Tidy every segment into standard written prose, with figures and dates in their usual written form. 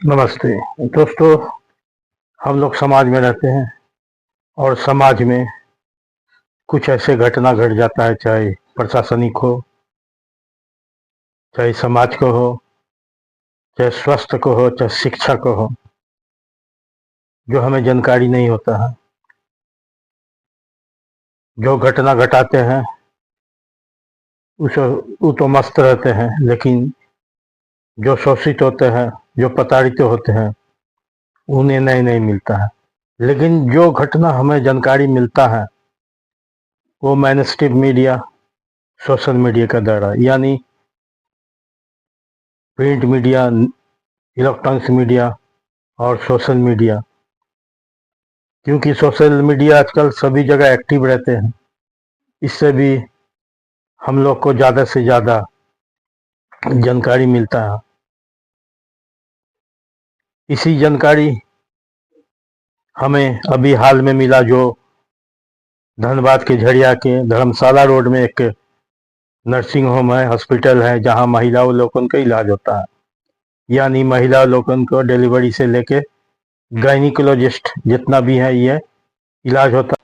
नमस्ते दोस्तों। हम लोग समाज में रहते हैं और समाज में कुछ ऐसे घटना घट जाता है, चाहे प्रशासनिक हो, चाहे समाज को हो, चाहे स्वास्थ्य को हो, चाहे शिक्षा को हो, जो हमें जानकारी नहीं होता है। जो घटना घटाते हैं उस वो तो मस्त रहते हैं, लेकिन जो शोषित होते हैं, जो प्रताड़ित होते हैं, उन्हें नहीं मिलता है। लेकिन जो घटना हमें जानकारी मिलता है वो main stream media, social media का द्वारा, यानी प्रिंट मीडिया, इलेक्ट्रॉनिक्स मीडिया और सोशल मीडिया। क्योंकि सोशल मीडिया आजकल सभी जगह एक्टिव रहते हैं, इससे भी हम लोग को ज़्यादा से ज़्यादा जानकारी मिलता है। इसी जानकारी हमें अभी हाल में मिला, जो धनबाद के झरिया के धर्मशाला रोड में एक नर्सिंग होम है, हॉस्पिटल है, जहां महिलाओं लोगों का इलाज होता है। यानी महिला लोगों को डिलीवरी से लेके गायनिकोलॉजिस्ट जितना भी है, ये इलाज होता है।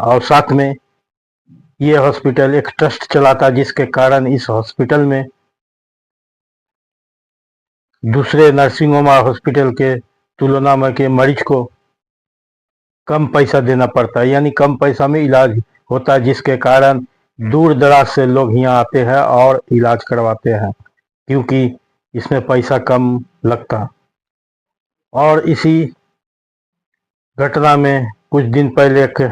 और साथ में ये हॉस्पिटल एक ट्रस्ट चलाता, जिसके कारण इस हॉस्पिटल में दूसरे नर्सिंग होम और हॉस्पिटल के तुलना में के मरीज को कम पैसा देना पड़ता है, यानी कम पैसा में इलाज होता है, जिसके कारण दूर दराज से लोग यहाँ आते हैं और इलाज करवाते हैं, क्योंकि इसमें पैसा कम लगता है। और इसी घटना में कुछ दिन पहले एक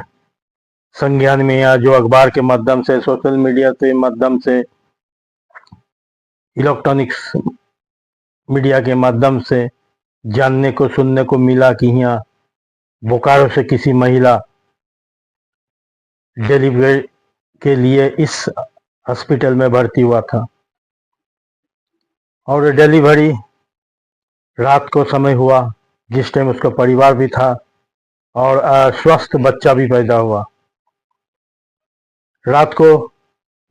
संज्ञान में, या जो अखबार के माध्यम से, सोशल मीडिया के माध्यम से, इलेक्ट्रॉनिक्स मीडिया के माध्यम से जानने को सुनने को मिला कि यहाँ बोकारो से किसी महिला डिलीवरी के लिए इस हॉस्पिटल में भर्ती हुआ था, और डिलीवरी रात को समय हुआ, जिस टाइम उसका परिवार भी था और स्वस्थ बच्चा भी पैदा हुआ। रात को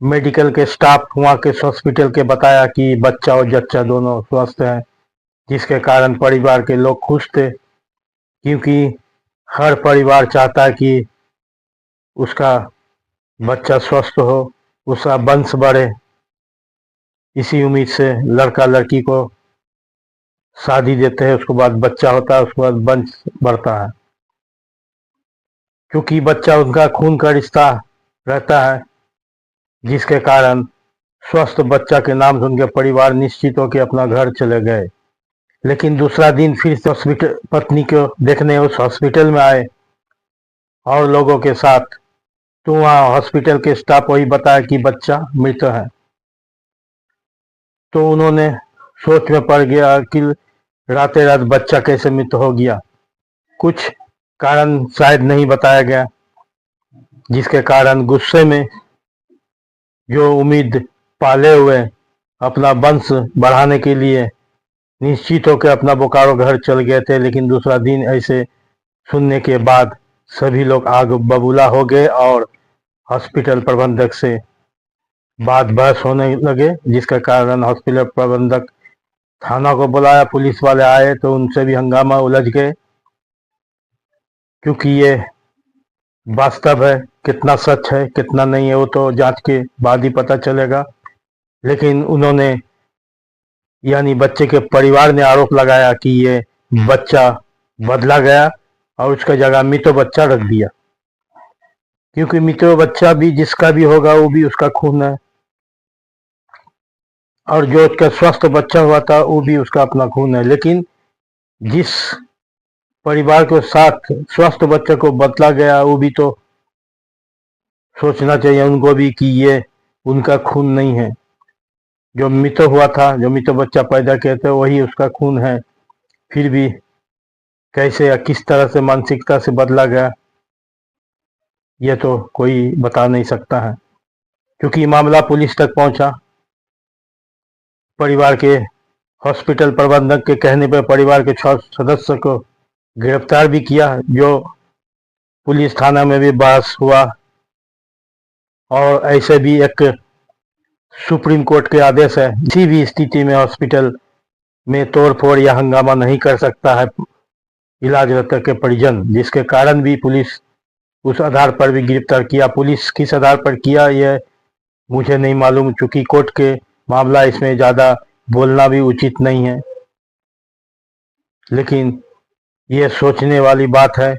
मेडिकल के स्टाफ वहाँ के हॉस्पिटल के बताया कि बच्चा और जच्चा दोनों स्वस्थ हैं, जिसके कारण परिवार के लोग खुश थे, क्योंकि हर परिवार चाहता है कि उसका बच्चा स्वस्थ हो, उसका वंश बढ़े। इसी उम्मीद से लड़का लड़की को शादी देते हैं, उसके बाद बच्चा होता है, उसके बाद वंश बढ़ता है। क्योंकि बच्चा उनका खून का रिश्ता रहता है, जिसके कारण स्वस्थ बच्चा के नाम सुन के परिवार निश्चित होकर अपना घर चले गए। लेकिन दूसरा दिन फिर से हॉस्पिटल पत्नी को देखने उस हॉस्पिटल में आए और लोगों के साथ, तो वहाँ हॉस्पिटल के स्टाफ वही बताया कि बच्चा मृत है। तो उन्होंने सोच में पड़ गया कि रातें रात बच्चा कैसे मृत हो गया। कुछ कारण शायद नहीं बताया गया, जिसके कारण गुस्से में जो उम्मीद पाले हुए अपना वंश बढ़ाने के लिए निश्चित होकर अपना बोकारो घर चल गए थे। लेकिन दूसरा दिन ऐसे सुनने के बाद सभी लोग आग बबूला हो गए और हॉस्पिटल प्रबंधक से बात बहस होने लगे, जिसके कारण हॉस्पिटल प्रबंधक थाना को बुलाया, पुलिस वाले आए तो उनसे भी हंगामा उलझ गए, क्योंकि ये वास्तव है, कितना सच है कितना नहीं है वो तो जांच के बाद ही पता चलेगा। लेकिन उन्होंने, यानी बच्चे के परिवार ने आरोप लगाया कि ये बच्चा बदला गया और उसका जगह मृत बच्चा रख दिया, क्योंकि मृत बच्चा भी जिसका भी होगा वो भी उसका खून है, और जो उसका स्वस्थ बच्चा हुआ था वो भी उसका अपना खून है। लेकिन जिस परिवार के साथ स्वस्थ बच्चे को बदला गया, वो भी तो सोचना चाहिए उनको भी कि ये उनका खून नहीं है। जो मृत हुआ था, जो मृत बच्चा पैदा किया था, वही उसका खून है। फिर भी कैसे या किस तरह से मानसिकता से बदला गया, यह तो कोई बता नहीं सकता है। क्योंकि मामला पुलिस तक पहुंचा परिवार के हॉस्पिटल प्रबंधक के कहने पर परिवार के 6 सदस्य को गिरफ्तार भी किया, जो पुलिस थाना में भी बहस हुआ। और ऐसे भी एक सुप्रीम कोर्ट के आदेश है, किसी भी स्थिति में हॉस्पिटल में तोड़फोड़ या हंगामा नहीं कर सकता है इलाजरत के परिजन, जिसके कारण भी पुलिस उस आधार पर भी गिरफ्तार किया। पुलिस किस आधार पर किया यह मुझे नहीं मालूम, चूंकि कोर्ट के मामला इसमें ज़्यादा बोलना भी उचित नहीं है, लेकिन यह सोचने वाली बात है।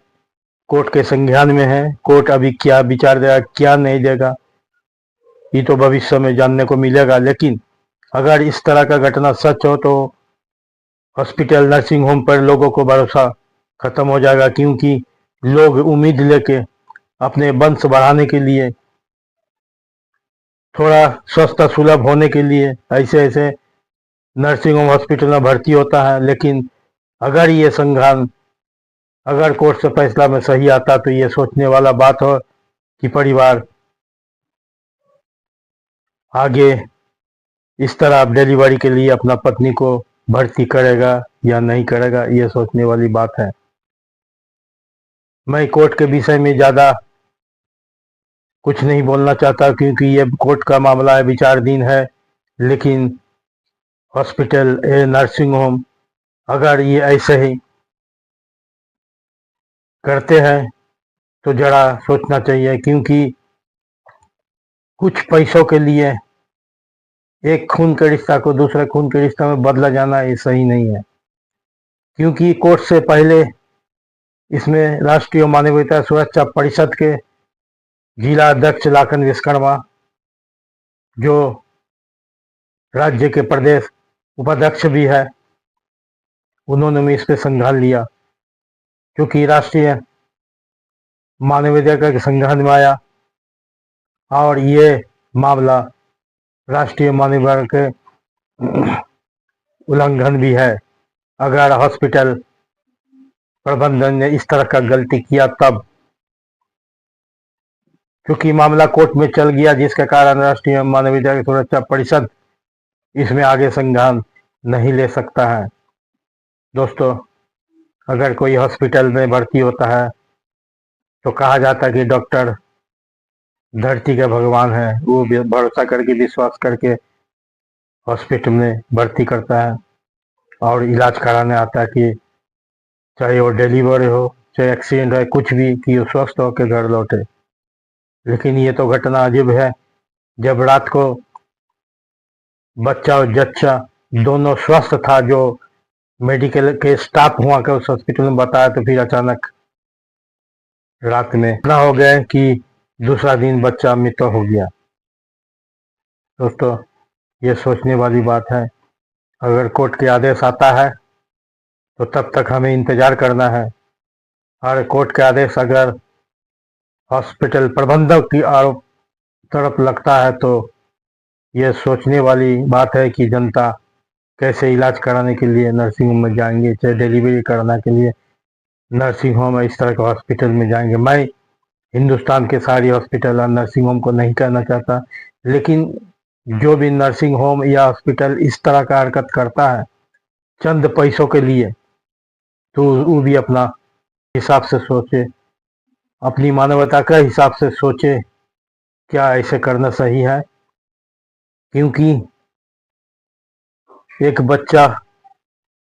कोर्ट के संज्ञान में है, कोर्ट अभी क्या विचार देगा क्या नहीं देगा ये तो भविष्य में जानने को मिलेगा। लेकिन अगर इस तरह का घटना सच हो तो हॉस्पिटल नर्सिंग होम पर लोगों को भरोसा खत्म हो जाएगा, क्योंकि लोग उम्मीद लेके अपने वंश बढ़ाने के लिए, थोड़ा सस्ता सुलभ होने के लिए ऐसे ऐसे नर्सिंग होम हॉस्पिटल में भर्ती होता है। लेकिन अगर ये संज्ञान अगर कोर्ट से फैसला में सही आता तो ये सोचने वाला बात हो कि परिवार आगे इस तरह डिलीवरी के लिए अपना पत्नी को भर्ती करेगा या नहीं करेगा, ये सोचने वाली बात है। मैं कोर्ट के विषय में ज़्यादा कुछ नहीं बोलना चाहता, क्योंकि ये कोर्ट का मामला है, विचाराधीन है। लेकिन हॉस्पिटल नर्सिंग होम अगर ये ऐसे ही करते हैं तो जरा सोचना चाहिए, क्योंकि कुछ पैसों के लिए एक खून के रिश्ता को दूसरे खून के रिश्ता में बदला जाना ये सही नहीं है। क्योंकि कोर्ट से पहले इसमें राष्ट्रीय मानवाधिकार सुरक्षा परिषद के जिला अध्यक्ष लाखन विश्वकर्मा, जो राज्य के प्रदेश उपाध्यक्ष भी है, उन्होंने भी इस पर संज्ञान लिया। क्योंकि राष्ट्रीय मानवाधिकार के संज्ञान में आया और ये मामला राष्ट्रीय मानवाधिकार के उल्लंघन भी है। अगर हॉस्पिटल प्रबंधन ने इस तरह का गलती किया तब, क्योंकि मामला कोर्ट में चल गया, जिसके कारण राष्ट्रीय मानवाधिकार सुरक्षा परिषद इसमें आगे संज्ञान नहीं ले सकता है। दोस्तों, अगर कोई हॉस्पिटल में भर्ती होता है तो कहा जाता है कि डॉक्टर धरती के भगवान है, वो भरोसा करके विश्वास करके हॉस्पिटल में भर्ती करता है और इलाज कराने आता है, कि चाहे वो डिलीवरी हो चाहे एक्सीडेंट है, कुछ भी, कि वो स्वस्थ होकर घर लौटे। लेकिन ये तो घटना अजीब है, जब रात को बच्चा और जच्चा दोनों स्वस्थ था, जो मेडिकल के स्टाफ हुआ के उस हॉस्पिटल में बताया, तो फिर अचानक रात में इतना हो गया कि दूसरा दिन बच्चा मृत हो गया। दोस्तों, ये सोचने वाली बात है। अगर कोर्ट के आदेश आता है तो तब तक हमें इंतजार करना है। और कोर्ट के आदेश अगर हॉस्पिटल प्रबंधक की आरोप तरफ लगता है तो ये सोचने वाली बात है कि जनता कैसे इलाज कराने के लिए नर्सिंग होम में जाएंगे, चाहे डिलीवरी कराने के लिए नर्सिंग होम इस तरह के हॉस्पिटल में जाएंगे। मैं हिंदुस्तान के सारी हॉस्पिटल और नर्सिंग होम को नहीं कहना चाहता, लेकिन जो भी नर्सिंग होम या हॉस्पिटल इस तरह का हरकत करता है चंद पैसों के लिए, तो वो भी अपना हिसाब से सोचे, अपनी मानवता के हिसाब से सोचे, क्या ऐसे करना सही है। क्योंकि एक बच्चा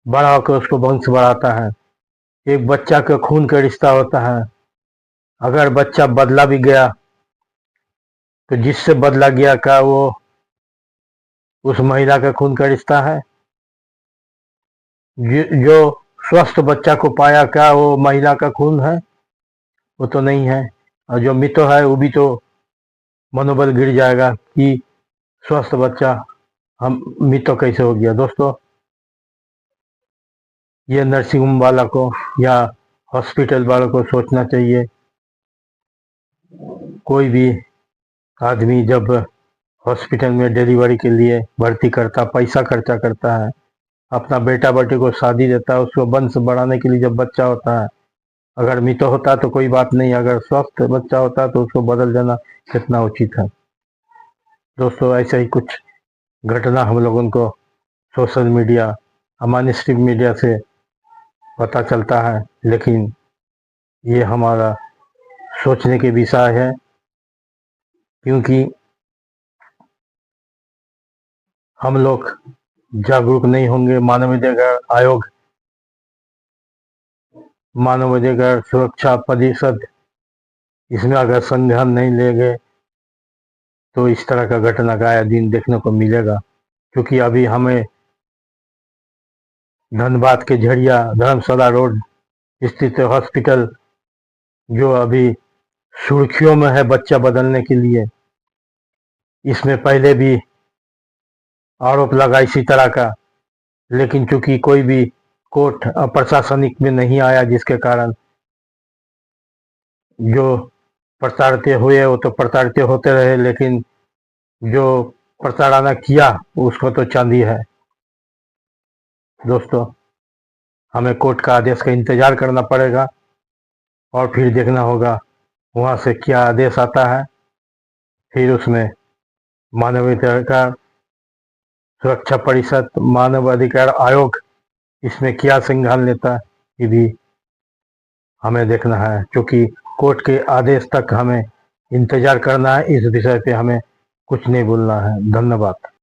बड़ा होकर उसको वंश बढ़ाता है, एक बच्चा का खून का रिश्ता होता है। अगर बच्चा बदला भी गया तो जिससे बदला गया क्या वो उस महिला का खून का रिश्ता है? जो स्वस्थ बच्चा को पाया क्या वो महिला का खून है? वो तो नहीं है। और जो मृत है वो भी तो मनोबल गिर जाएगा कि स्वस्थ बच्चा हम मृत कैसे हो गया। दोस्तों, ये नर्सिंग होम वाला को या हॉस्पिटल वालों को सोचना चाहिए। कोई भी आदमी जब हॉस्पिटल में डिलीवरी के लिए भर्ती करता, पैसा खर्चा करता है, अपना बेटा बेटी को शादी देता है, उसको वंश बढ़ाने के लिए जब बच्चा होता है, अगर मृत होता तो कोई बात नहीं, अगर स्वस्थ बच्चा होता तो उसको बदल देना कितना उचित है। दोस्तों, ऐसे ही कुछ घटना हम लोगों को सोशल मीडिया, अमान्य स्ट्रीम मीडिया से पता चलता है, लेकिन ये हमारा सोचने के विषय है, क्योंकि हम लोग जागरूक नहीं होंगे। मानवाधिकार सुरक्षा परिषद इसमें अगर संज्ञान नहीं लेंगे तो इस तरह का घटना का आया दिन देखने को मिलेगा। क्योंकि अभी हमें धनबाद के झड़िया धर्मशाला रोड स्थित हॉस्पिटल, जो अभी सुर्खियों में है बच्चा बदलने के लिए, इसमें पहले भी आरोप लगा इसी तरह का, लेकिन चूंकि कोई भी कोर्ट प्रशासनिक में नहीं आया, जिसके कारण जो प्रताड़ित हुए वो तो प्रताड़ित होते रहे, लेकिन जो प्रताड़ना किया उसको तो चांदी है। दोस्तों, हमें कोर्ट का आदेश का इंतजार करना पड़ेगा और फिर देखना होगा वहाँ से क्या आदेश आता है। फिर उसमें मानवाधिकार सुरक्षा परिषद, मानव अधिकार आयोग इसमें क्या संज्ञान लेता है, ये भी हमें देखना है। क्योंकि कोर्ट के आदेश तक हमें इंतजार करना है, इस विषय पे हमें कुछ नहीं बोलना है। धन्यवाद।